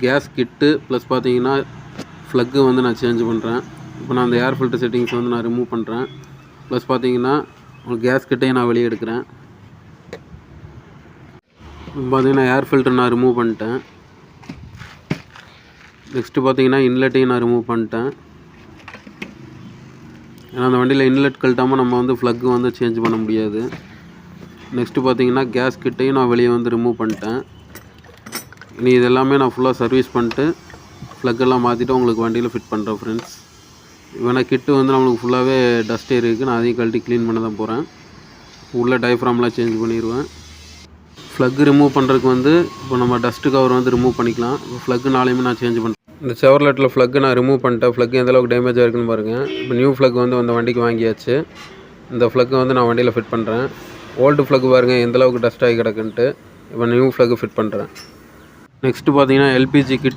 Case கிட்டு plus பார்த்தீங்கன்னா plug வந்து நான் சேஞ்ச் பண்ணுறேன். இப்போ நான் அந்த ஏர் ஃபில்டர் செட்டிங்ஸ் வந்து நான் ரிமூவ் பண்ணுறேன். ப்ளஸ் பார்த்தீங்கன்னா உங்களுக்கு கேஸ் கிட்டையும் நான் வெளியே எடுக்கிறேன். பார்த்தீங்கன்னா ஏர் ஃபில்டர் நான் ரிமூவ் பண்ணிட்டேன். நெக்ஸ்ட்டு பார்த்தீங்கன்னா இன்லெட்டையும் நான் ரிமூவ் பண்ணிட்டேன். ஏன்னா அந்த வண்டியில் இன்லெட் கழட்டாமல் நம்ம வந்து ஃப்ளக்கு வந்து சேஞ்ச் பண்ண முடியாது. நெக்ஸ்ட்டு பார்த்தீங்கன்னா கேஸ் கிட்டையும் நான் வெளியே வந்து ரிமூவ் பண்ணிட்டேன். இனி இது எல்லாமே நான் ஃபுல்லாக சர்வீஸ் பண்ணிட்டு ஃப்ளக்கெல்லாம் மாற்றிட்டு உங்களுக்கு வண்டியில் ஃபிட் பண்ணுறேன் ஃப்ரெண்ட்ஸ். வேணால் கிட்டு வந்து நம்மளுக்கு ஃபுல்லாகவே டஸ்ட் இருக்குது. நான் அதையும் கழட்டி க்ளீன் பண்ண தான் போகிறேன். உள்ள டயஃப்ராம்லாம் சேஞ்ச் பண்ணிடுவேன். ஃப்ளக்கு ரிமூவ் பண்ணுறதுக்கு வந்து இப்போ நம்ம டஸ்ட்டு கவர் வந்து ரிமூவ் பண்ணிக்கலாம். இப்போ ஃப்ளக்கு நாளையுமே நான் சேஞ்ச் பண்ணுறேன். இந்த செவர்லெட்டில் ஃப்ளக்கு நான் ரிமூவ் பண்ணிட்டேன். ஃப்ளக்கு எந்தளவுக்கு டேமேஜாக இருக்குன்னு பாருங்கள். இப்போ நியூ ஃப்ளக் வந்து அந்த வண்டிக்கு வாங்கியாச்சு. இந்த ஃப்ளக்கு வந்து நான் வண்டியில் ஃபிட் பண்ணுறேன். ஓல்டு ஃப்ளக்கு பாருங்கள் எந்தளவுக்கு டஸ்ட் ஆகி கிடக்குன்ட்டு. இப்போ நியூ ஃப்ளக்கு ஃபிட் பண்ணுறேன். நெக்ஸ்ட்டு பார்த்தீங்கன்னா எல்பிஜி கிட்